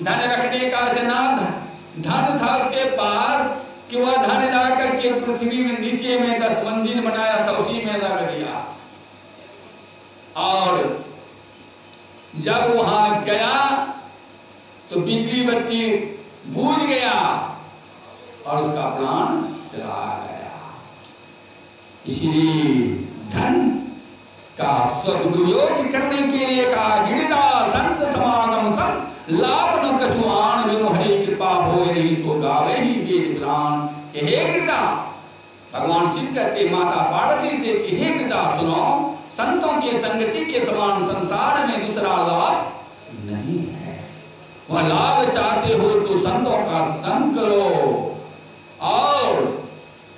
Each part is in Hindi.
धन रखने का इतना धन था उसके पास कि वह धन जाकर के पृथ्वी में नीचे में 10 मंजिल बनाया था, उसी में लग दिया। और जब वहां गया तो बिजली बत्ती बूझ गया और उसका प्राण चला गया। इसलिए धन का सदुपयोग करने के लिए कहा, गिरदा संत समागम सन लाभ न कछु आन बिनु हरि कृपा हो रही सो गावे ही वेद पुराण। हे गिरदा, भगवान शिव कहते माता पार्वती से कि हे गिरदा सुनो, संतों के संगति के समान संसार में दूसरा लाभ नहीं है। वह लाभ चाहते हो तो संतों का संग करो और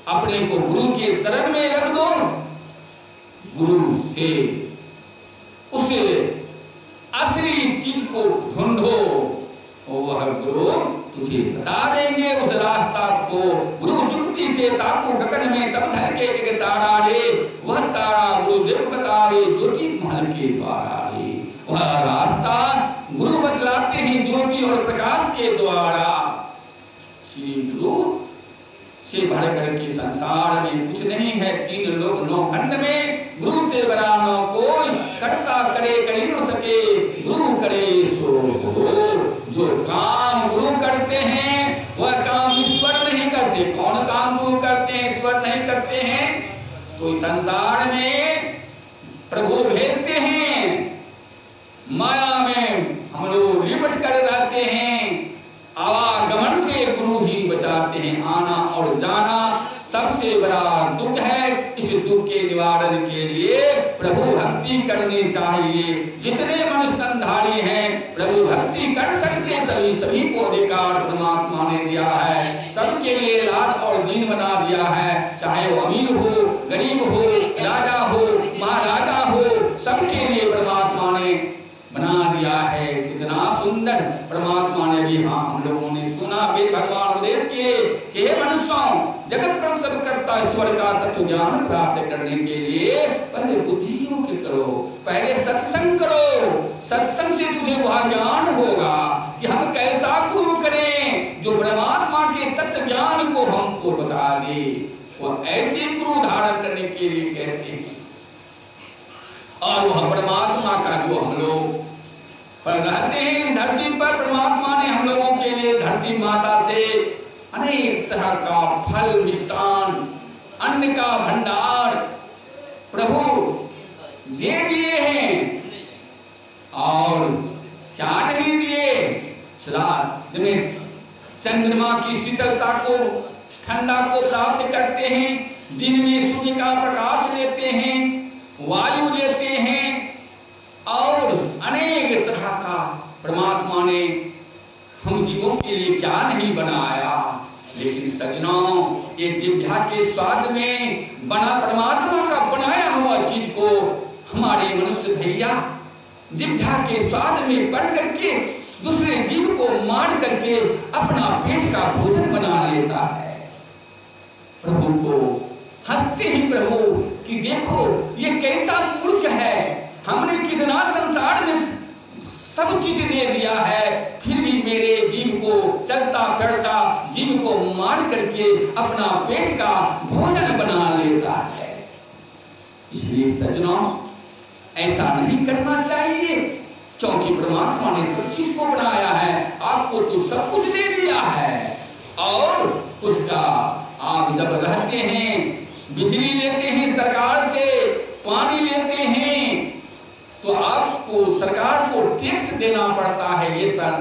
अपने को गुरु के शरण में रख दो। गुरु से उसे असली चीज को ढूंढो और वह गुरु तुझे बता देंगे उस रास्ता को। गुरु जुक्ति से ताकू गगन में तब धर के एक तारा रे, वह तारा गुरुदेव बतावे ज्योति महल के द्वारा रे। वह रास्ता गुरु बतलाते हैं ज्योति और प्रकाश के द्वारा। श्री गुरु से भर करके संसार में कुछ नहीं है। 3 लोक 9 खंड में गुरु ते बरा न कोई, करता करे करी न सके, गुरु करे सो हो। जो काम गुरु करते हैं वह काम ईश्वर नहीं करते। कौन काम गुरु करते हैं, ईश्वर नहीं करते हैं? तो संसार में प्रभु भेजते हैं, माया में हम लोग लिपट कर रहते हैं। आवागमन से गुरु ही बचाते हैं। आना और जाना सबसे बड़ा दुख है। इस दुख के निवारण के लिए प्रभु भक्ति करनी चाहिए। जितने मनुष्य तनधारी हैं प्रभु भक्ति कर सकते सभी को अधिकार परमात्मा ने दिया है। सबके लिए लाद और दीन बना दिया है। चाहे वो अमीर हो, गरीब हो, राजा हो, महाराजा हो, सबके लिए परमात्मा ने बना दिया है। कितना सुंदर परमात्मा ने भी हम लोगों ने सुना। वेद भगवान उपदेश किए कि हे मनुष्यों, जगत पर सब करता ईश्वर का तत्व ज्ञान प्राप्त करने के लिए पहले बुद्धि योग करो, पहले सत्संग करो। सत्संग से तुझे वह ज्ञान होगा कि हम कैसा गुरु करें जो परमात्मा के तत्व ज्ञान को हमको बता दे। वह ऐसे गुरु धारण करने के लिए कहते हैं। और वह परमात्मा का जो हम लोग पर रहते हैं धरती पर, परमात्मा ने हम लोगों के लिए धरती माता से अनेक तरह का फल, मिष्टान, अन्न का भंडार प्रभु दे दिए हैं। और क्या नहीं दिए? जिनमें चंद्रमा की शीतलता को, ठंडा को प्राप्त करते हैं, दिन में सूर्य का प्रकाश लेते हैं, वायु लेते हैं और अनेक तरह का परमात्मा ने हम जीवों के लिए क्या नहीं बनाया। लेकिन सज्जनों, ये जिह्वा के स्वाद में बना परमात्मा का बनाया हुआ चीज को हमारे मनुष्य भैया जिह्वा के स्वाद में पड़ करके दूसरे जीव को मार करके अपना पेट का भोजन बना लेता है। प्रभु को हंसते ही प्रभु कि देखो ये कैसा मूर्ख है, हमने कितना संसार में सब चीज दे दिया है, फिर भी मेरे जीव को चलता फिरता जीव को मार करके अपना पेट का भोजन बना लेता है। इसलिए सज्जनों, ऐसा नहीं करना चाहिए, क्योंकि परमात्मा ने सब चीज को बनाया है। आपको तो सब कुछ दे दिया है और उसका आप जब रहते हैं, बिजली लेते हैं सरकार से, पानी लेते हैं, तो आपको सरकार को टैक्स देना पड़ता है। ये सर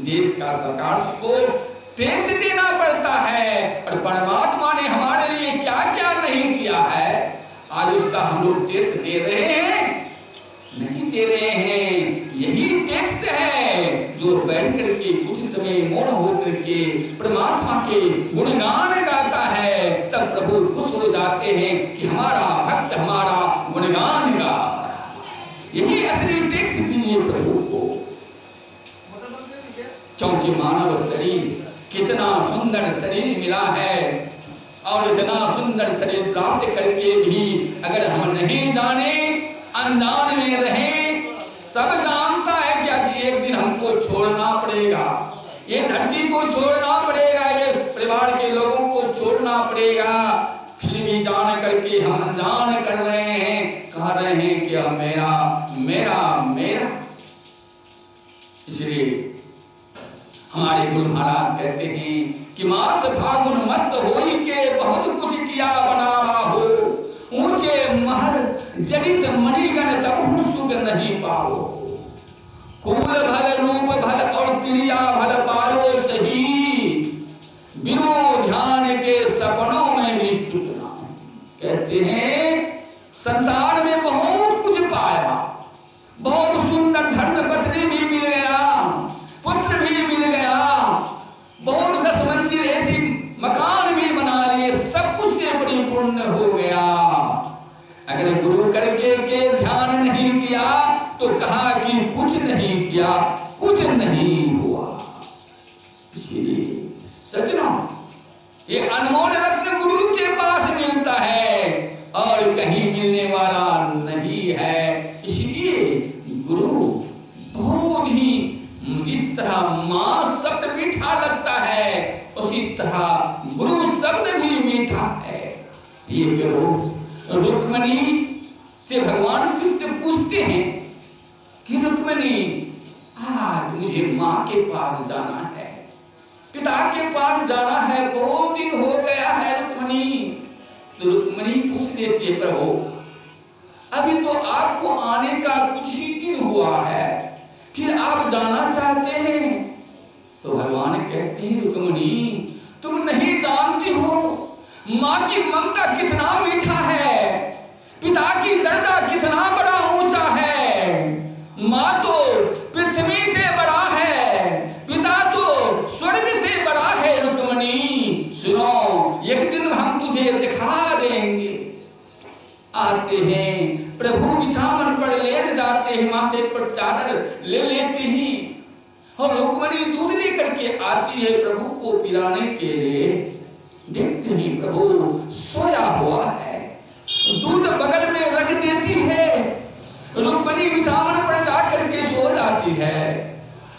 देश का सरकार को टैक्स देना पड़ता है। और परमात्मा ने हमारे लिए क्या क्या नहीं किया है, आज उसका हम लोग टैक्स दे रहे हैं? नहीं दे रहे हैं। यही टैक्स है जो बैठ करके कुछ समय मौन होकर के परमात्मा के गुणगान गाता है, तब प्रभु खुश हो जाते हैं कि हमारा भक्त हमारा गुणगान गा। यही असली टैक्स दीजिए प्रभु को, क्योंकि मानव शरीर कितना सुंदर शरीर मिला है और इतना सुंदर शरीर प्राप्त करके भी अगर हम नहीं जाने, अनजान में रहें, सब जानता है कि एक दिन हमको छोड़ना पड़ेगा, ये धरती को छोड़ना पड़ेगा, ये परिवार के लोगों को छोड़ना पड़ेगा। फिर भी जान करके हम अनजान कर रहे हैं, कह रहे हैं कि अब मेरा मेरा मेरा। इसलिए हमारे गुरु महाराज कहते हैं कि मास फागुन मस्त होई के बहुत कुछ किया बनावा हो, ऊंचे महल जनित मणिगण तब सुख नहीं पाओ, कुल भल रूप भल और त्रिया भल पालो सही, बिनु ध्यान के सपनों में भी सुख ना। कहते हैं संसार में बहुत कुछ पाया, बहुत सुंदर धर्म पत्नी भी मिल गया, पुत्र भी मिल गया, बहुत 10 मंदिर ऐसी मकान भी बना लिए, सब कुछ से परिपूर्ण हो गया। अगर गुरु करके के ध्यान नहीं किया तो कहा कि कुछ नहीं किया, कुछ नहीं हुआ। सजना ये अनमोल रत्न गुरु के पास मिलता है और कहीं मिलने वाला नहीं है। इसलिए गुरु बहुत ही, जिस तरह मां शब्द मीठा लगता है उसी तरह गुरु शब्द भी मीठा है। ये रुक्मणी से भगवान कृष्ण पूछते हैं कि रुक्मणी आज मुझे माँ के पास जाना है, पिता के पास जाना है, बहुत दिन हो गया है रुक्मणी। तो रुक्मणी पूछ देती है प्रभु अभी तो आपको आने का कुछ ही दिन हुआ है, फिर आप जाना चाहते हैं? तो भगवान कहते हैं रुक्मणी तुम नहीं जानती हो माँ की ममता कितना मीठा है, पिता की दर्जा कितना बड़ा ऊंचा है। माँ तो पृथ्वी से बड़ा है, पिता तो स्वर्ग से बड़ा है। रुक्मणी सुनो, एक दिन हम तुझे दिखा देंगे। आते हैं प्रभु बिछावन पर लेट जाते हैं, माथे पर चादर ले लेते हैं और रुक्मणी दूध लेकर के आती है प्रभु को पिलाने के लिए। देखते ही प्रभु सोया हुआ है, दूध बगल में रख देती है, रुक्मणी बिछावन पर जाकर के सो जाती है।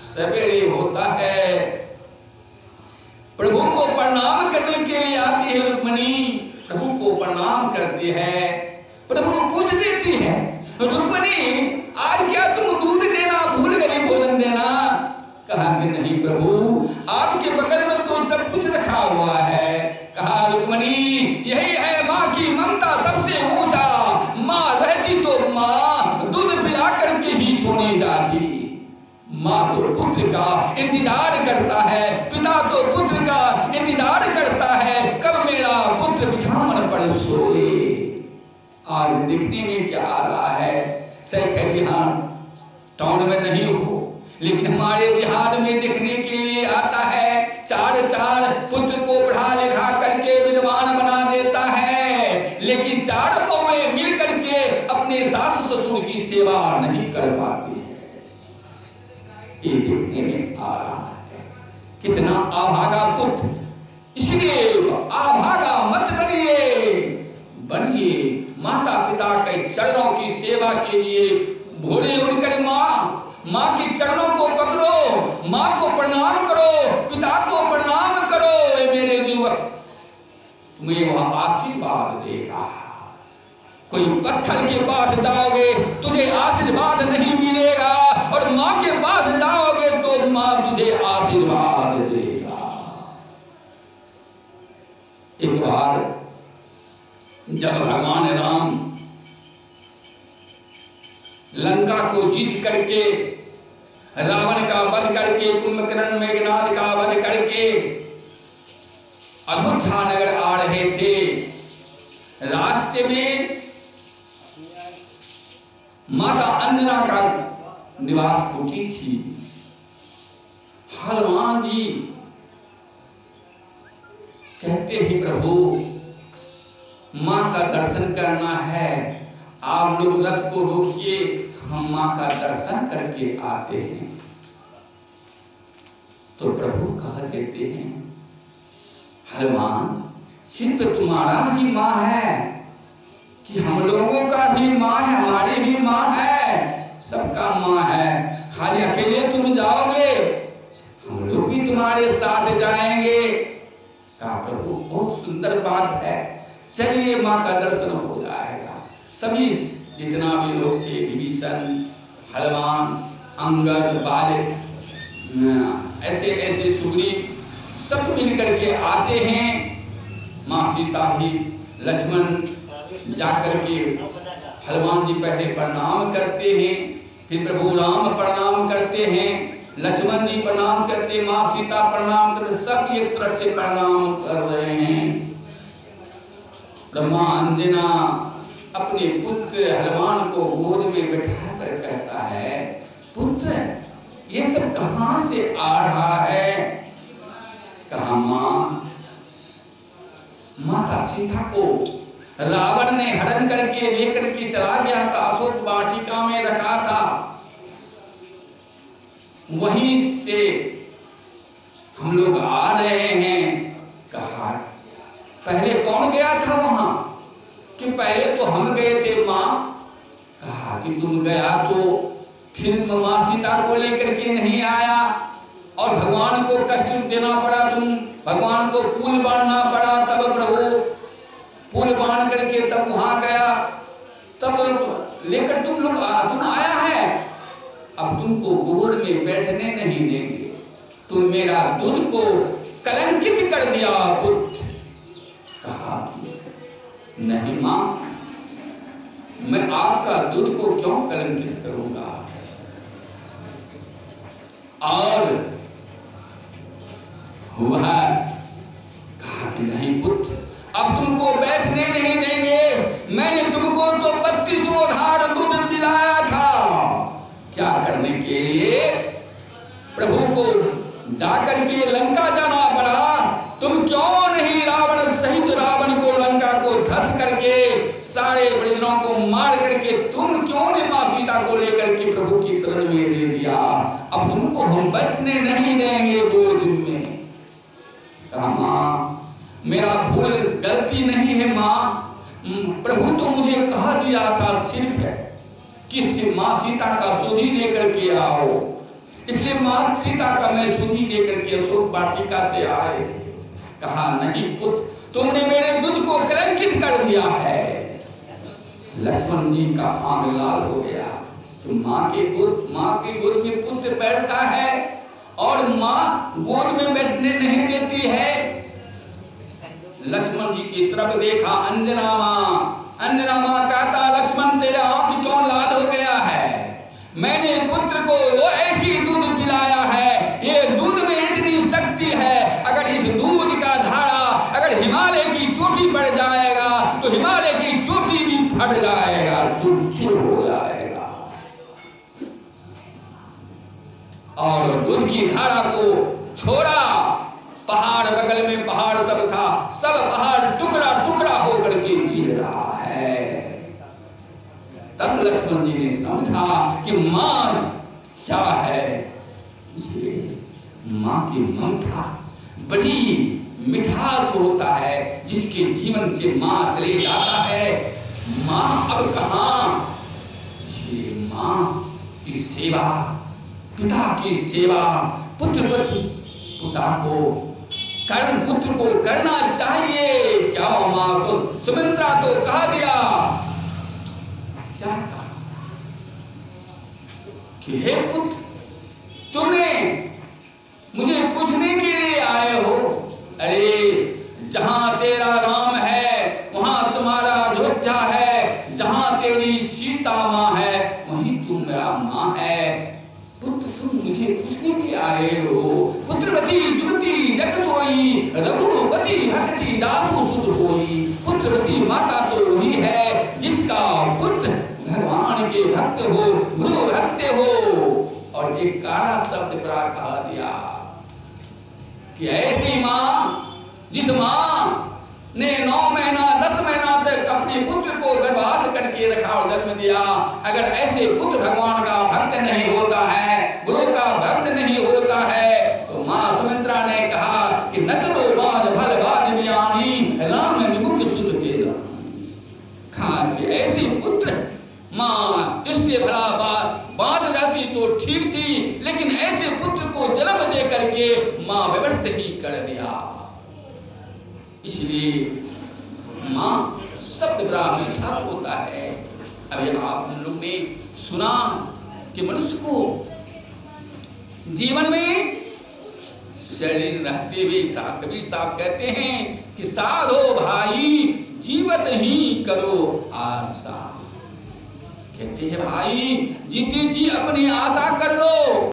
सवेरे होता है, प्रभु को प्रणाम करने के लिए आती है रुक्मणी, प्रभु को प्रणाम करती है, प्रभु पूछ देती है रुक्मणी आज क्या तुम दूध देना भूल गई, भोजन देना? कहा कि नहीं प्रभु आपके बगल में तो सब कुछ रखा हुआ है। कहा रुक्मणी यही है माँ की ममता सबसे ऊंचा, माँ रहती तो माँ दूध पिला करके ही सोने जाती। माँ तो पुत्र का इंतजार करता है, पिता तो पुत्र का इंतजार करता है, कब मेरा पुत्र बिछावन पर सोए। आज देखने में क्या आ रहा है, खैर यहाँ टाउन में नहीं हो लेकिन हमारे देहात में देखने के लिए आता है। 4 पुत्र को पढ़ा लिखा करके विद्वान बना देता है, लेकिन 4 पौवे मिल करके अपने सास ससुर की सेवा नहीं कर पाते हैं। ये देखने में आ रहा है कितना अभागा पुत्र। इसलिए अभागा मत बनिए, माता पिता के चरणों की सेवा कीजिए। भोरे उठकर माँ के चरणों को पकड़ो, माँ को प्रणाम करो, पिता को प्रणाम करो। ए मेरे युवक, तुम्हें वह आशीर्वाद देगा। कोई पत्थर के पास जाओगे तुझे आशीर्वाद नहीं मिलेगा, और माँ के पास जाओगे तो माँ तुझे आशीर्वाद देगा। एक बार जब भगवान राम लंका को जीत करके, रावण का वध करके, कुंभकर्ण मेघनाद का वध करके अयोध्या नगर आ रहे थे, रास्ते में माता अंजना का निवास कुटी थी। हनुमान जी कहते ही प्रभु माँ का दर्शन करना है, आप लोग रथ को रोकिए, हम माँ का दर्शन करके आते हैं। तो प्रभु कह देते हैं हनुमान सिर्फ तुम्हारा ही माँ है कि हम लोगों का भी माँ है, हमारी भी माँ है। सबका माँ है, खाली अकेले तुम जाओगे, हम लोग भी तुम्हारे साथ जाएंगे। कहा प्रभु बहुत सुंदर बात है, चलिए माँ का दर्शन हो जाएगा। सभी जितना भी लोग थे, विभीषण, हनुमान, अंगद, बाले, ऐसे ऐसे सुग्रीव, सब मिलकर के आते हैं। माँ सीता भी, लक्ष्मण जाकर के हनुमान जी पहले प्रणाम करते हैं, फिर प्रभु राम प्रणाम करते हैं, लक्ष्मण जी प्रणाम करते, माँ सीता प्रणाम करते, सब एक तरफ से प्रणाम कर रहे हैं। ब्रह्मा अंजना अपने पुत्र हनुमान को गोद में बैठा कर कहता है, पुत्र ये सब कहां से आ रहा है? कहा मां, माता सीता को रावण ने हरण करके लेकर के चला गया था, अशोक वाटिका में रखा था, वहीं से हम लोग आ रहे हैं। कहा पहले कौन गया था वहां? कि पहले तो हम गए थे मां। कहा कि तुम गया तो फिर मां सीता को लेकर के नहीं आया और भगवान को कष्ट देना पड़ा, तुम भगवान को पुल बांधना पड़ा, तब प्रभु पुल बांध करके तब वहां गया, तब लेकर तुम आया है। अब तुमको गोद में बैठने नहीं देंगे, तुम मेरा दूध को कलंकित कर दिया पुत्र। कहा नहीं मां, मैं आपका दूध को क्यों कलंकित करूंगा? और हुआ कहा कि नहीं पुत्र, अब तुमको बैठने नहीं देंगे। मैंने तुमको तो 32 धार दूध पिलाया था। क्या करने के लिए? प्रभु को जाकर के लंका जाना पड़ा। तुम क्यों नहीं रावण सहित रावण को लंका को धस करके सारे ब्रजों को मार करके तुम क्यों ने मां सीता को लेकर के प्रभु की शरण में दे दिया? अब तुमको हम बैठने नहीं देंगे गोद में। मां मेरा भूल गलती नहीं है मां, प्रभु तो मुझे कहा दिया था सिर्फ है कि मां सीता का सुधी लेकर के आओ, इसलिए मां सीता का मैं सुधी लेकर के अशोक वाटिका से आए थे। कहा नहीं पुत्र, तुमने मेरे दूध को कलंकित कर दिया है। लक्ष्मण जी का आंख लाल हो गया। तो मां के गोद में पुत्र बैठता है और मां गोद में बैठने नहीं देती है। लक्ष्मण जी की तरफ देखा, अंजना मां कहता, लक्ष्मण तेरा आंख क्यों लाल हो गया है? मैंने पुत्र को वो ऐसी दूध पिलाया है, ये दूध में इतनी शक्ति है, अगर इस दूध का धारा अगर हिमालय की चोटी पर जाएगा तो हिमालय की चोटी भी फट जाएगा, चूर हो जाएगा। और दूध की धारा को छोड़ा, पहाड़ बगल में पहाड़ सब था, सब पहाड़ टुकड़ा टुकड़ा होकर के गिर रहा है। तब लक्ष्मण जी ने समझा कि मां क्या है। ये मां की ममता बड़ी मिठास होता है, जिसके जीवन से मां चले जाता है मां अब कहां। ये मां की सेवा, पिता की सेवा, पुत्र को करना चाहिए। क्या मां को सुमित्रा तो कहा दिया, क्या कहा कि हे पुत्र, तुमने मुझे पूछने के लिए आए हो। अरे जहां तेरा राम है वहां तुम्हारा अयोध्या है, जहां तेरी सीता मां है वहीं तू मेरा मां है। पुत्र तुम मुझे पूछने के आए हो। पुत्रवती जुवती जग सोई, रघुपति भक्ति दासु सुध होई। पुत्रवती माता तो वही है जिसका पुत्र भगवान के भक्त हो, गुरु भक्त हो। और एक कारा शब्द पर कहा दिया कि ऐसी मां, जिस मां ने 9 महीना 10 महीना तक अपने पुत्र को गर्भवास करके रखा और जन्म दिया, अगर ऐसे पुत्र भगवान का भक्त नहीं होता है, गुरु का भक्त नहीं होता है, तो मां सुमित्रा ने कहा कि नतरो बाज भल बाज बियानी राम विमुख सुत तेरा। कहा कि ऐसी पुत्र मां, इससे भला तो ठीक थी, लेकिन ऐसे पुत्र को जन्म दे करके मां विवर्त ही कर दिया। इसलिए मां शब्द बड़ा मीठा होता है। अभी आप लोग ने सुना कि मनुष्य को जीवन में शरीर रहते हुए कबीर साहब कहते हैं कि साधो भाई जीवत ही करो आशा। कहते हैं भाई जीते जी अपनी आशा कर लो।